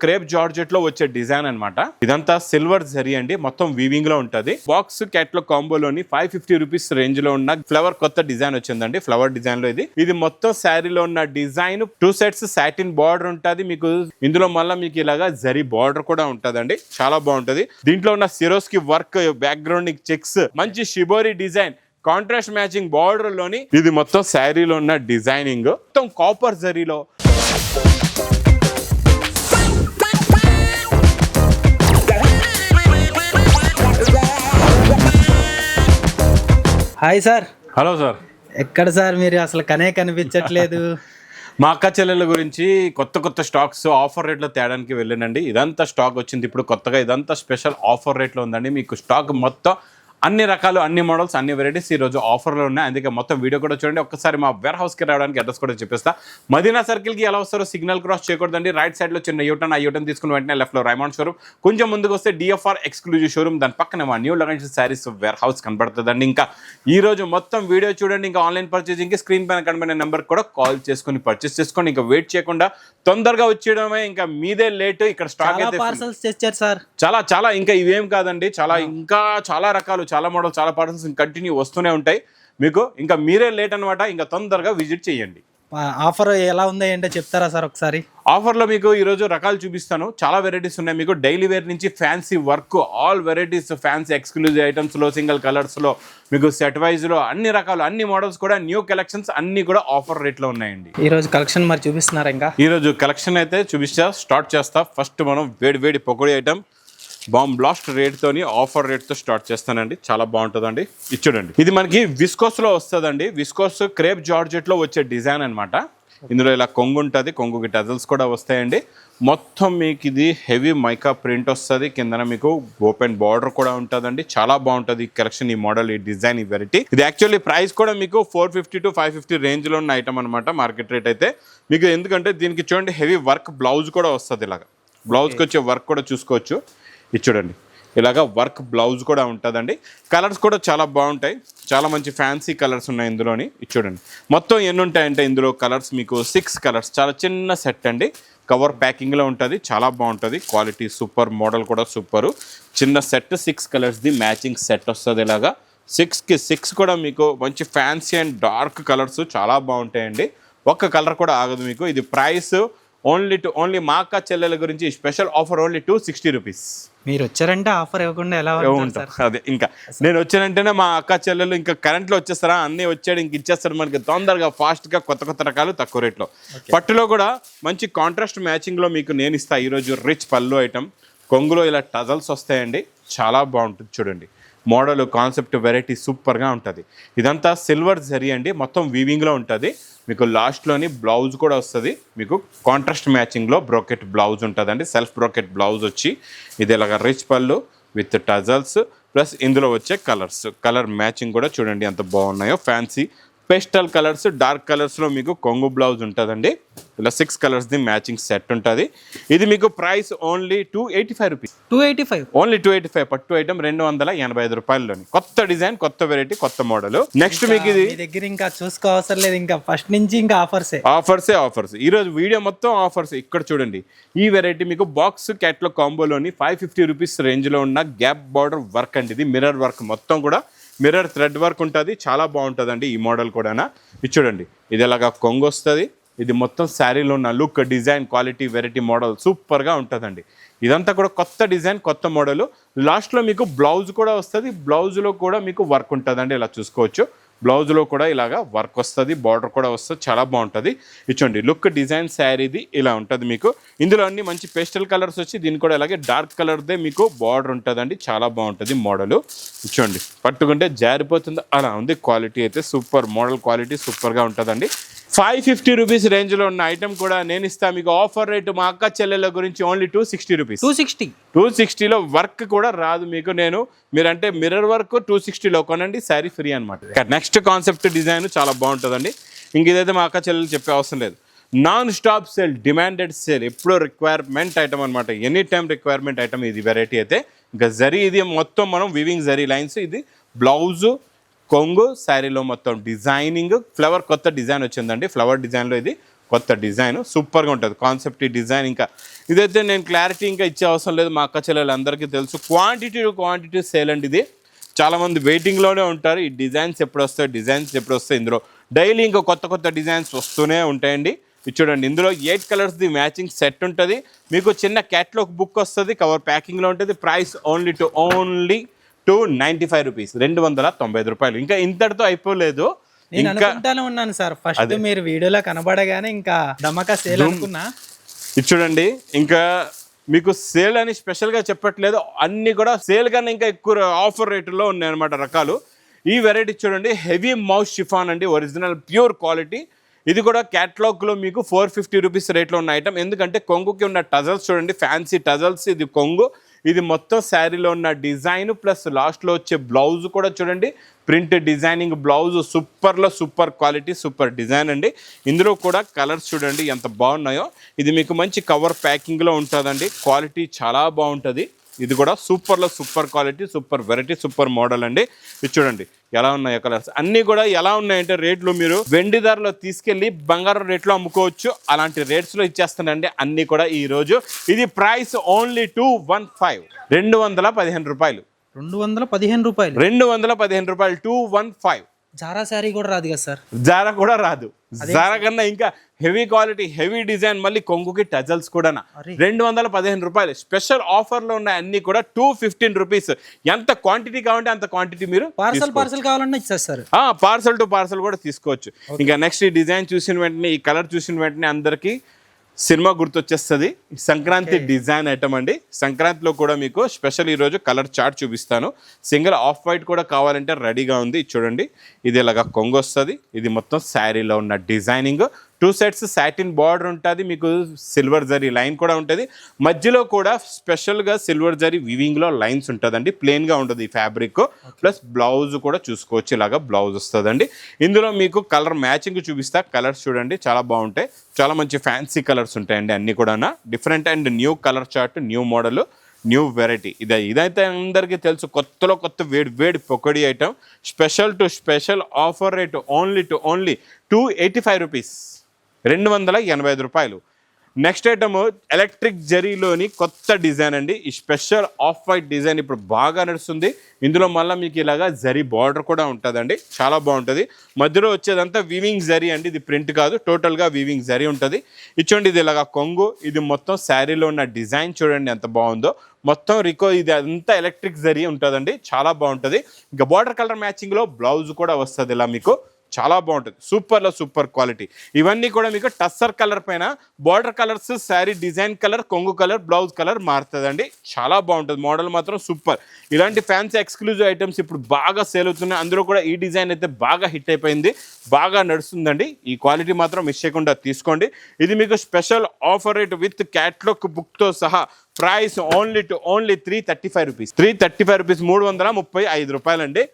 Crepe georgette లో వచ్చే design అన్నమాట. ఇదంతా సిల్వర్ జరీ అండి, మొత్తం వీవింగ్ లో ఉంటది. బాక్స్ క్యాట్లాగ్ కాంబోలోని 550 రూపీస్ రేంజ్ లో ఉన్న ఫ్లవర్ కొత్త డిజైన్ వచ్చిందండి. ఫ్లవర్ డిజైన్ లో ఇది మొత్తం శారీలో ఉన్న డిజైన్ 2 సెట్స్ సాటిన్ బార్డర్ ఉంటది మీకు. ఇందులో మళ్ళీ మీకు ఇలాగా జరీ బార్డర్ కూడా ఉంటదండి, చాలా బాగుంటది. దీంట్లో ఉన్న సిరోస్ కి వర్క్, బ్యాక్గ్రౌండ్ చెక్స్, మంచి shibori design, contrast matching border లోని ఇది మొత్తం శారీలో ఉన్న డిజైనింగ్ మొత్తం కాపర్ జరీలో. Hi sir. Hello sir. ఎక్కడ సార్ మీరు అసలు కనిపించట్లేదు? మా అక్క చెల్లెల గురించి కొత్త స్టాక్స్ ఆఫర్ రేట్లో తేడానికి వెళ్ళానండి. ఇదంతా స్టాక్ వచ్చింది ఇప్పుడు కొత్తగా. ఇదంతా స్పెషల్ ఆఫర్ రేట్లో ఉందండి. మీకు స్టాక్ మొత్తం అన్ని రకాలు, అన్ని మోడల్స్, అన్ని వెరైటీస్ ఈరోజు ఆఫర్లో ఉన్నాయి. అందుకే మొత్తం వీడియో కూడా చూడండి. ఒక్కసారి మా వేర్ హౌస్కి రావడానికి అడ్రస్ కూడా చెప్పేస్తా. మదీనా సర్కిల్కి ఎలా వస్తారో సిగ్నల్ క్రాస్ చేయకూడదండి. రైట్ సైడ్లో చిన్న యూటర్న్, ఆ యూటర్న్ తీసుకుని వెంటనే లెఫ్ట్లో రైమాండ్ షోరూమ్, కొంచెం ముందుకు వస్తే డిఎఫ్ఆర్ ఎక్స్క్లూజివ్ షోరూమ్, దాని పక్కన మా న్యూ లగన్స్ శారీస్ వేర్ హౌస్ కనబడుతుందండి. ఇంకా ఈ రోజు మొత్తం వీడియో చూడండి. ఇంకా ఆన్లైన్ పర్చేసింగ్కి స్క్రీన్ పైన కనబడిన నెంబర్ కూడా కాల్ చేసుకుని పర్చేస్ చేసుకోండి. ఇంకా వెయిట్ చేయకుండా తొందరగా వచ్చేయడమే, ఇంకా మీదే లేట్. ఇక్కడ స్టాక్ అయితే పార్సల్స్ తెచ్చారు సార్, చాలా ఇంకా ఇవేం కాదండి, చాలా రకాలు, చాలా మోడల్, చాలా పార్సల్స్ కంటిన్యూ వస్తూనే ఉంటాయి మీకు. ఇంకా మీరే లేట్ అనమాట. ఇంకా తొందరగా విజిట్ చేయండి. ఆఫర్ ఎలా ఉందో ఏంటో చెప్తారా సార్ ఒకసారి? ఆఫర్లో మీకు ఈరోజు రకాలు చూపిస్తాను. చాలా వెరైటీస్ ఉన్నాయి మీకు. డైలీ వేర్ నుంచి fancy work, all varieties, fancy exclusive ఐటమ్స్లో, సింగిల్ కలర్స్లో, మీకు సెట్ వైజ్లో అన్ని రకాలు, అన్ని మోడల్స్ కూడా, న్యూ కలెక్షన్స్ అన్ని కూడా ఆఫర్ రేట్లో ఉన్నాయండి. ఈరోజు కలెక్షన్ మరి చూపిస్తున్నారా? ఇంకా ఈరోజు కలెక్షన్ అయితే స్టార్ట్ చేస్తా. ఫస్ట్ మనం వేడి పకోడీ ఐటమ్ బాంబ్ బ్లాస్ట్ రేట్తోని ఆఫర్ రేట్తో స్టార్ట్ చేస్తానండి. చాలా బాగుంటుందండి. ఇది చూడండి, ఇది మనకి విస్కోస్లో వస్తుందండి. విస్కోస్ క్రేప్ జార్జెట్లో వచ్చే డిజైన్ అనమాట. ఇందులో ఇలా కొంగు ఉంటుంది, కొంగుకి టజల్స్ కూడా వస్తాయండి. మొత్తం మీకు ఇది హెవీ మైకా ప్రింట్ వస్తుంది. కిందన మీకు ఓపెన్ బార్డర్ కూడా ఉంటుందండి. చాలా బాగుంటుంది ఈ కలెక్షన్, ఈ మోడల్, ఈ డిజైన్, ఈ వెరైటీ. ఇది యాక్చువల్లీ ప్రైస్ కూడా మీకు 450 to 550 రేంజ్లో ఉన్న ఐటమ్ అనమాట. మార్కెట్ రేట్ అయితే మీకు, ఎందుకంటే దీనికి చూడండి హెవీ వర్క్ బ్లౌజ్ కూడా వస్తుంది. ఇలాగా బ్లౌజ్కి వచ్చే వర్క్ కూడా చూసుకోవచ్చు. ఇది చూడండి, ఇలాగా వర్క్ బ్లౌజ్ కూడా ఉంటుందండి. కలర్స్ కూడా చాలా బాగుంటాయి, చాలా మంచి ఫ్యాన్సీ కలర్స్ ఉన్నాయి ఇందులోని. ఇది చూడండి, మొత్తం ఎన్ని ఉంటాయంటే ఇందులో కలర్స్ మీకు 6 కలర్స్. చాలా చిన్న సెట్ అండి, కవర్ ప్యాకింగ్లో ఉంటుంది. చాలా బాగుంటుంది, క్వాలిటీ సూపర్, మోడల్ కూడా సూపరు. చిన్న సెట్ 6 కలర్స్ది మ్యాచింగ్ సెట్ వస్తుంది. ఇలాగా 6కి 6 కూడా మీకు మంచి ఫ్యాన్సీ అండ్ డార్క్ కలర్స్ చాలా బాగుంటాయండి. ఒక్క కలర్ కూడా ఆగదు మీకు. ఇది ప్రైస్ ఓన్లీ మా అక్క చెల్లెల గురించి స్పెషల్ ఆఫర్, ఓన్లీ 260 రూపీస్. మీరు వచ్చారంటే ఆఫర్ ఇవ్వకుండా ఎలా ఉంటారు? అదే, ఇంకా నేను వచ్చానంటేనే మా అక్క చెల్లెలు ఇంకా కరెంట్లో వచ్చేస్తారా, అన్నీ వచ్చాడు ఇంక ఇచ్చేస్తాడు మనకి తొందరగా, ఫాస్ట్గా, కొత్త రకాలు తక్కువ రేట్లో. పట్టులో కూడా మంచి కాంట్రాస్ట్ మ్యాచింగ్లో మీకు నేను ఇస్తాను ఈరోజు. రిచ్ పళ్ళు ఐటమ్, కొంగులో ఇలా టజల్స్ వస్తాయండి. చాలా బాగుంటుంది చూడండి. మోడల్, కాన్సెప్ట్, వెరైటీ సూపర్గా ఉంటుంది. ఇదంతా సిల్వర్ జరీ అండి, మొత్తం వీవింగ్లో ఉంటుంది. మీకు లాస్ట్లోని బ్లౌజ్ కూడా వస్తుంది. మీకు కాంట్రాస్ట్ మ్యాచింగ్లో బ్రోకెట్ బ్లౌజ్ ఉంటుందండి. సెల్ఫ్ బ్రోకెట్ బ్లౌజ్ వచ్చి ఇది ఇలాగ రిచ్ పళ్ళు విత్ టజల్స్, ప్లస్ ఇందులో వచ్చే కలర్ మ్యాచింగ్ కూడా చూడండి ఎంత బాగున్నాయో. ఫ్యాన్సీ పేస్టల్ కలర్స్, డార్క్ కలర్స్లో మీకు కొంగు బ్లౌజ్ ఉంటుందండి. ఇలా 6 కలర్స్ది మ్యాచింగ్ సెట్ ఉంటుంది. ఇది మీకు ప్రైస్ ఓన్లీ 285 రూపీస్. 285 ఓన్లీ 285. పట్టు ఐటమ్ 285 రూపాయల్లోని. కొత్త డిజైన్, కొత్త వెరైటీ, కొత్త మోడల్. నెక్స్ట్ మీకు ఇది దగ్గర ఇంకా చూసుకోవసరం లేదు, ఇంకా ఫస్ట్ నుంచి ఇంకా ఆఫర్స్. ఈ రోజు వీడియో మొత్తం ఆఫర్స్. ఇక్కడ చూడండి, ఈ వెరైటీ మీకు బాక్స్ క్యాట్లాగ్ కాంబోలోని 550 రూపీస్ రేంజ్లో ఉన్న గ్యాప్ బార్డర్ వర్క్ అండి. ఇది మిర్రర్ వర్క్, మొత్తం కూడా మిర్రర్ థ్రెడ్ వర్క్ ఉంటుంది. చాలా బాగుంటుందండి ఈ మోడల్ కూడా. ఇది చూడండి, ఇది ఇలాగా కొంగు వస్తుంది. ఇది మొత్తం శారీలో ఉన్న look, design, quality, variety, model సూపర్గా ఉంటుందండి. ఇదంతా కూడా కొత్త డిజైన్, కొత్త మోడల్. లాస్ట్లో మీకు బ్లౌజ్ కూడా వస్తుంది. బ్లౌజ్లో కూడా మీకు వర్క్ ఉంటుందండి, ఇలా చూసుకోవచ్చు. బ్లౌజ్లో కూడా ఇలాగా వర్క్ వస్తుంది, బార్డర్ కూడా వస్తుంది. చాలా బాగుంటుంది. ఇచ్చోండి లుక్, డిజైన్, శారీది ఇలా ఉంటుంది మీకు. ఇందులో అన్ని మంచి పేస్టల్ కలర్స్ వచ్చి, దీని కూడా ఇలాగే డార్క్ కలర్దే మీకు బార్డర్ ఉంటుందండి. చాలా బాగుంటుంది మోడల్. ఇచ్చోండి, పట్టుకుంటే జారిపోతుంది అలా ఉంది. క్వాలిటీ అయితే సూపర్, మోడల్ క్వాలిటీ సూపర్గా ఉంటుందండి. 550 రూపీస్ రేంజ్లో ఉన్న ఐటమ్ కూడా నేను ఇస్తాను మీకు. ఆఫర్ రేటు మా అక్క చెల్లెల గురించి ఓన్లీ 260 రూపీస్. 260లో వర్క్ కూడా రాదు మీకు. మీరంటే మిర్రర్ వర్క్ 260లో కొనండి, శారీ ఫ్రీ అనమాట. నెక్స్ట్ కాన్సెప్ట్ డిజైన్ చాలా బాగుంటుందండి. ఇంక ఇదైతే మా అక్క చెల్లెలు చెప్పే అవసరం లేదు. Non stop sale, demanded sale, ఎప్పుడో రిక్వైర్మెంట్ ఐటమ్ అనమాట. ఎనీ టైం రిక్వైర్మెంట్ ఐటమ్ ఇది వెరైటీ అయితే. ఇంకా జరీ ఇది మొత్తం మనం వివింగ్ జరీ లైన్స్. ఇది బ్లౌజు, కొంగు, శారీలో మొత్తం డిజైనింగ్, ఫ్లవర్ కొత్త డిజైన్ వచ్చిందండి. ఫ్లవర్ డిజైన్లో ఇది కొత్త డిజైన్ సూపర్గా ఉంటుంది కాన్సెప్ట్ ఈ డిజైన్. ఇంకా ఇదైతే నేను క్లారిటీ ఇంకా ఇచ్చే అవసరం లేదు, మా అక్క చెల్లెలు అందరికీ తెలుసు. క్వాంటిటీ సేల్ అండి ఇది. చాలామంది వెయిటింగ్లోనే ఉంటారు ఈ డిజైన్స్ ఎప్పుడు వస్తాయి ఇందులో డైలీ ఇంకా కొత్త డిజైన్స్ వస్తూనే ఉంటాయండి. ఇది చూడండి, ఇందులో 8 కలర్స్ది మ్యాచింగ్ సెట్ ఉంటుంది. మీకు చిన్న క్యాట్లాగ్ బుక్ వస్తుంది, కవర్ ప్యాకింగ్లో ఉంటుంది. ప్రైస్ ఓన్లీ 295 రూపీస్, 295 రూపాయలు. ఇంకా ఇంతటితో అయిపోలేదు. నేను అనుకుంటానే ఉన్నాను సార్, ఫస్ట్ మీరు వీడియోలో కనబడగానే ఇంకా ధమాకా సేల్ అనుకున్నా. ఇది చూడండి, ఇంకా మీకు సేల్ అని స్పెషల్గా చెప్పట్లేదు, అన్నీ కూడా సేల్ కన్నా ఇంకా ఎక్కువ ఆఫర్ రేటులో ఉన్నాయి అనమాట రకాలు. ఈ వెరైటీ చూడండి, హెవీ మౌస్ షిఫాన్ అండి, ఒరిజినల్ ప్యూర్ క్వాలిటీ. ఇది కూడా క్యాటలాగ్లో మీకు 450 రూపీస్ రేట్లో ఉన్న ఐటమ్. ఎందుకంటే కొంగుకి ఉన్న టజల్స్ చూడండి, ఫ్యాన్సీ టజల్స్. ఇది కొంగు, ఇది మొత్తం శారీలో ఉన్న డిజైన్ ప్లస్ లాస్ట్లో వచ్చే బ్లౌజ్ కూడా చూడండి, print designing blouse. Super quality, super design అండి. ఇందులో కూడా కలర్స్ చూడండి ఎంత బాగున్నాయో. ఇది మీకు మంచి కవర్ ప్యాకింగ్లో ఉంటుందండి, క్వాలిటీ చాలా బాగుంటుంది. ఇది కూడా super quality, super variety, super model అండి. ఇది చూడండి ఎలా ఉన్నాయో కలర్స్ అన్నీ కూడా. ఎలా ఉన్నాయంటే రేట్లు మీరు వెండి ధరలో తీసుకెళ్ళి బంగారం రేట్లో అమ్ముకోవచ్చు, అలాంటి రేట్స్లో ఇచ్చేస్తానండి అన్నీ కూడా ఈరోజు. ఇది ప్రైస్ ఓన్లీ 215 రూపాయలు. 215 రూపాయలు, 215 రూపాయలు, 215. జారా శారీ కూడా రాదు కదా సార్? జారా కూడా రాదు, జారా కన్నా ఇంకా హెవీ క్వాలిటీ, హెవీ డిజైన్, మళ్ళీ కొంగుకి టజల్స్ కూడా. 215 రూపాయలు. స్పెషల్ ఆఫర్లో ఉన్నాయి అన్ని కూడా 215 రూపీస్. ఎంత క్వాంటిటీ కావాలంటే అంత క్వాంటిటీ మీరు పార్సల్ కావాలన్నా ఇచ్చేస్తారు. పార్సల్ టు పార్సల్ కూడా తీసుకోవచ్చు. ఇంకా నెక్స్ట్ ఈ డిజైన్ చూసిన వెంటనే, ఈ కలర్ చూసిన వెంటనే అందరికీ సినిమా గుర్తొచ్చేస్తుంది. సంక్రాంతి డిజైన్ ఐటమ్ అండి. సంక్రాంతిలో కూడా మీకు స్పెషల్ ఈరోజు కలర్ చార్ట్ చూపిస్తాను. సింగిల్ ఆఫ్ వైట్ కూడా కావాలంటే రెడీగా ఉంది. చూడండి, ఇది ఇలాగా కొంగు వస్తుంది. ఇది మొత్తం శారీలో ఉన్న డిజైనింగ్. 2 సెట్స్ సాటిన్ బార్డర్ ఉంటుంది, మీకు సిల్వర్ జరీ లైన్ కూడా ఉంటుంది. మధ్యలో కూడా స్పెషల్గా సిల్వర్ జరీ వివింగ్లో లైన్స్ ఉంటుందండి. ప్లెయిన్గా ఉంటుంది ఈ ఫ్యాబ్రిక్. ప్లస్ బ్లౌజ్ కూడా చూసుకోవచ్చు, ఇలాగా బ్లౌజ్ వస్తుందండి. ఇందులో మీకు కలర్ మ్యాచింగ్ చూపిస్తా. కలర్స్ చూడండి చాలా బాగుంటాయి, చాలా మంచి ఫ్యాన్సీ కలర్స్ ఉంటాయండి అన్నీ కూడా. Different and new colour chart, new model, new variety. ఇదైతే అందరికీ తెలుసు, కొత్త వేడి పొకడి item. Special offer rate only 285 rupees, 285 రూపాయలు. నెక్స్ట్ ఐటమ్ ఎలక్ట్రిక్ జరీలోని కొత్త డిజైన్ అండి. ఈ స్పెషల్ ఆఫ్ వైట్ డిజైన్ ఇప్పుడు బాగా నడుస్తుంది. ఇందులో మళ్ళీ మీకు ఇలాగా జరీ బార్డర్ కూడా ఉంటుందండి, చాలా బాగుంటుంది. మధ్యలో వచ్చేదంతా వీవింగ్ జరీ అండి, ఇది ప్రింట్ కాదు, టోటల్గా వీవింగ్ జరీ ఉంటుంది. ఇచ్చోండి, ఇది ఇలాగా కొంగు. ఇది మొత్తం శారీలో ఉన్న డిజైన్ చూడండి ఎంత బాగుందో. మొత్తం ఇది అంతా ఎలక్ట్రిక్ జరీ ఉంటుందండి, చాలా బాగుంటుంది. ఇంకా బార్డర్ కలర్ మ్యాచింగ్లో బ్లౌజ్ కూడా వస్తుంది ఇలా మీకు, చాలా బాగుంటుంది. Super quality. ఇవన్నీ కూడా మీకు టస్సర్ కలర్ పైన border colours, sari design colour, కొంగు కలర్, బ్లౌజ్ కలర్ మారుతుందండి, చాలా బాగుంటుంది. మోడల్ మాత్రం సూపర్. ఇలాంటి ఫ్యాన్సీ ఎక్స్క్లూజివ్ ఐటమ్స్ ఇప్పుడు బాగా సేల్ అవుతున్నాయి. అందులో కూడా ఈ డిజైన్ అయితే బాగా హిట్ అయిపోయింది, బాగా నడుస్తుందండి. ఈ క్వాలిటీ మాత్రం మిస్ చేయకుండా తీసుకోండి. ఇది మీకు special offer rate with catalogue బుక్తో సహా. ప్రైస్ ఓన్లీ 335 రూపీస్, 335 రూపాయలండి.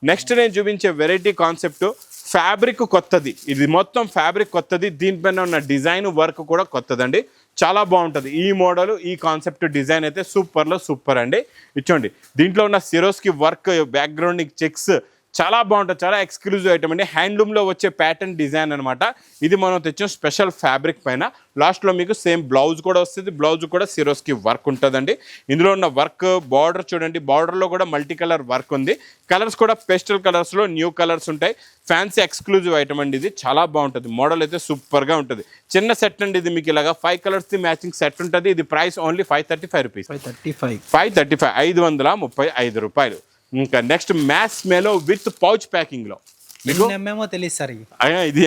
నెక్స్ట్ నేను చూపించే వెరైటీ కాన్సెప్ట్ ఫ్యాబ్రిక్ కొత్తది. ఇది మొత్తం ఫ్యాబ్రిక్ కొత్తది, దీనిపైన ఉన్న డిజైన్ వర్క్ కూడా కొత్తదండి, చాలా బాగుంటుంది. ఈ మోడల్, ఈ కాన్సెప్ట్ డిజైన్ అయితే సూపర్ అండి. ఇచ్చోండి, దీంట్లో ఉన్న సిరోస్కి వర్క్, బ్యాక్గ్రౌండ్ చెక్స్ చాలా బాగుంటుంది, చాలా ఎక్స్క్లూజివ్ ఐటమ్ అండి. హ్యాండ్లూమ్లో వచ్చే ప్యాటర్న్ డిజైన్ అనమాట. ఇది మనం తెచ్చిన స్పెషల్ ఫ్యాబ్రిక్ పైన. లాస్ట్లో మీకు సేమ్ బ్లౌజ్ కూడా వస్తుంది, బ్లౌజ్ కూడా సిరోస్కి వర్క్ ఉంటుందండి. ఇందులో ఉన్న వర్క్ బార్డర్ చూడండి, బార్డర్లో కూడా మల్టీ కలర్ వర్క్ ఉంది. కలర్స్ కూడా పేస్టల్ కలర్స్లో న్యూ కలర్స్ ఉంటాయి. ఫ్యాన్సీ ఎక్స్క్లూజివ్ ఐటమ్ అండి, ఇది చాలా బాగుంటుంది. మోడల్ అయితే సూపర్గా ఉంటుంది. చిన్న సెట్ అండి ఇది, మీకు ఇలాగా 5 కలర్స్ది మ్యాచింగ్ సెట్ ఉంటుంది. ఇది ప్రైస్ ఓన్లీ 535 రూపీస్, 535 రూపాయలు. ఇంకా నెక్స్ట్ మ్యాస్ మేలో విత్ పౌచ్ ప్యాకింగ్లో ఏమో తెలియదు సార్. ఇది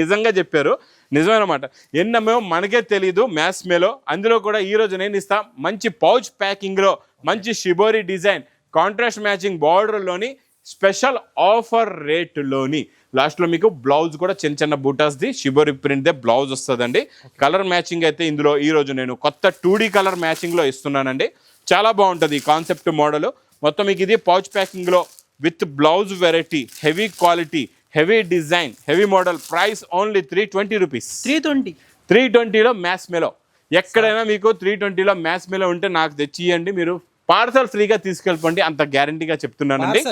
నిజంగా చెప్పారు, నిజమేనమాట. ఎన్నమేమో మనకే తెలీదు మ్యాస్ మేలో. అందులో కూడా ఈరోజు నేను ఇస్తా మంచి పౌచ్ ప్యాకింగ్లో, మంచి షిబోరి డిజైన్, కాంట్రాస్ట్ మ్యాచింగ్ బార్డర్లోని, స్పెషల్ ఆఫర్ రేటులోని. లాస్ట్లో మీకు బ్లౌజ్ కూడా చిన్న బూటాస్ది షిబోరి ప్రింట్దే బ్లౌజ్ వస్తుందండి. కలర్ మ్యాచింగ్ అయితే ఇందులో ఈరోజు నేను కొత్త 2D కలర్ మ్యాచింగ్లో ఇస్తున్నానండి, చాలా బాగుంటుంది ఈ కాన్సెప్ట్ మోడల్. మొత్తం మీకు ఇది పౌచ్ ప్యాకింగ్లో with blouse variety, heavy quality, heavy design, heavy model. Price only 320 rupees, 320లో మ్యాస్ మేలో. ఎక్కడైనా మీకు 320లో మ్యాస్ మేలో ఉంటే నాకు తెచ్చి ఇవ్వండి, మీరు పార్సల్ ఫ్రీగా తీసుకెళ్ళిపోండి, అంత గ్యారంటీగా చెప్తున్నానండి.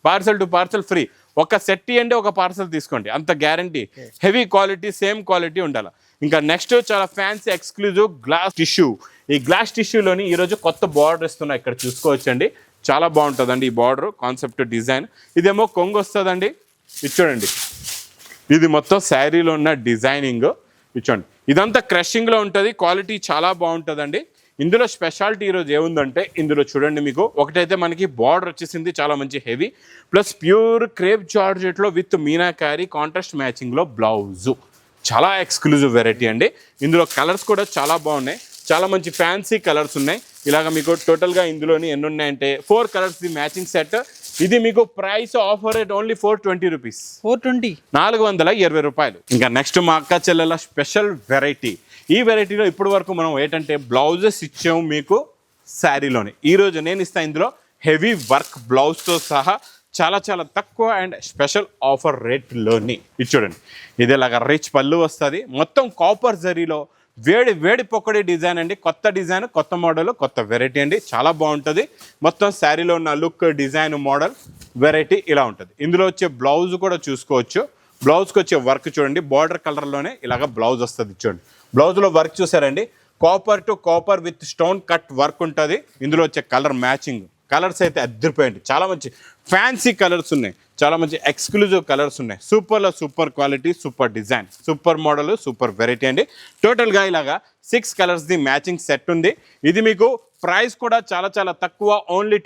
Parcel to parcel free. ఒక సెట్ ఇవ్వండి, ఒక పార్సల్ తీసుకోండి, అంత guarantee. Heavy quality, same quality ఉండాలి. ఇంకా నెక్స్ట్ చాలా ఫ్యాన్సీ ఎక్స్క్లూజివ్ గ్లాస్ టిష్యూ. ఈ గ్లాస్ టిష్యూలోని ఈరోజు కొత్త బార్డర్ ఇస్తున్నా, ఇక్కడ చూసుకోవచ్చండి. చాలా బాగుంటుందండి ఈ బార్డర్, కాన్సెప్ట్ డిజైన్. ఇదేమో కొంగు వస్తుందండి, ఇది చూడండి. ఇది మొత్తం శారీలో ఉన్న డిజైనింగ్, చూడండి. ఇదంతా క్రషింగ్లో ఉంటుంది, క్వాలిటీ చాలా బాగుంటుందండి. ఇందులో స్పెషాలిటీ ఈరోజు ఏముందంటే, ఇందులో చూడండి మీకు ఒకటైతే మనకి బార్డర్ వచ్చేసింది చాలా మంచి హెవీ, ప్లస్ ప్యూర్ క్రేప్ జార్జెట్లో విత్ మీనాకారి కాంట్రాస్ట్ మ్యాచింగ్లో బ్లౌజు. చాలా ఎక్స్క్లూజివ్ వెరైటీ అండి. ఇందులో కలర్స్ కూడా చాలా బాగున్నాయి, చాలా మంచి ఫ్యాన్సీ కలర్స్ ఉన్నాయి. ఇలాగ మీకు టోటల్గా ఇందులోని ఎన్ని ఉన్నాయంటే 4 కలర్స్ ది మ్యాచింగ్ సెట్. ఇది మీకు price offer rate only 420 rupees, 420 రూపాయలు. ఇంకా నెక్స్ట్ మా అక్క చెల్లెల స్పెషల్ వెరైటీ. ఈ వెరైటీలో ఇప్పటి వరకు మనం ఏంటంటే బ్లౌజెస్ ఇచ్చాము మీకు శారీలోనే. ఈరోజు నేను ఇస్తాను ఇందులో హెవీ వర్క్ బ్లౌజ్తో సహా చాలా చాలా తక్కువ అండ్ స్పెషల్ ఆఫర్ రేట్లోని. ఇది చూడండి, ఇది ఇలాగ రిచ్ పళ్ళు వస్తుంది, మొత్తం కాపర్ జరీలో వేడి పొక్కడి డిజైన్ అండి. కొత్త డిజైన్, కొత్త మోడల్, కొత్త వెరైటీ అండి. చాలా బాగుంటుంది. మొత్తం శారీలో ఉన్న లుక్, డిజైన్, మోడల్, వెరైటీ ఇలా ఉంటుంది. ఇందులో వచ్చే బ్లౌజ్ కూడా చూసుకోవచ్చు. బ్లౌజ్కి వచ్చే వర్క్ చూడండి, బార్డర్ కలర్లోనే ఇలాగ బ్లౌజ్ వస్తుంది. చూడండి, బ్లౌజ్లో వర్క్ చూసారండి, copper to copper with stone cut work ఉంటుంది. ఇందులో వచ్చే కలర్ మ్యాచింగ్, కలర్స్ అయితే అద్దరిపోయండి. చాలా మంచి ఫ్యాన్సీ కలర్స్ ఉన్నాయి, చాలా మంచి ఎక్స్క్లూజివ్ కలర్స్ ఉన్నాయి. సూపర్లో super quality, super design, super model, super variety అండి. టోటల్గా ఇలాగా 6 కలర్స్ ది మ్యాచింగ్ సెట్ ఉంది. ఇది మీకు ప్రైస్ కూడా చాలా చాలా తక్కువ, ఓన్లీ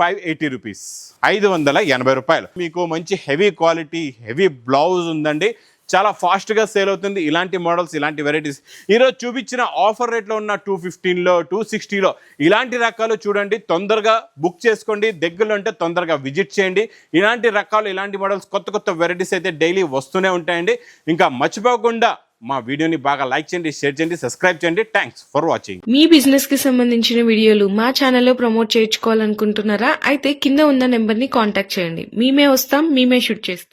580 రూపీస్, 580 రూపాయలు. మీకు మంచి హెవీ క్వాలిటీ, హెవీ బ్లౌజ్ ఉందండి. చాలా ఫాస్ట్గా సేల్ అవుతుంది ఇలాంటి మోడల్స్, ఇలాంటి వెరైటీస్. ఈరోజు చూపించిన ఆఫర్ రేట్లో ఉన్న 215లో, 260లో ఇలాంటి రకాలు చూడండి. తొందరగా బుక్ చేసుకోండి, దగ్గరలో ఉంటే తొందరగా విజిట్ చేయండి. ఇలాంటి రకాలు, ఇలాంటి మోడల్స్, కొత్త కొత్త వెరైటీస్ అయితే డైలీ వస్తూనే ఉంటాయండి. ఇంకా మర్చిపోకుండా మా వీడియోని బాగా లైక్ చేయండి, షేర్ చేయండి, సబ్స్క్రైబ్ చేయండి. Thanks for watching. Me business కి సంబంధించిన వీడియోలు మా ఛానల్లో ప్రమోట్ చేయించుకోవాలనుకుంటున్నారా? అయితే కింద ఉన్న నెంబర్ ని కాంటాక్ట్ చేయండి. మేమే వస్తాం, మేమే షూట్ చేస్తాం.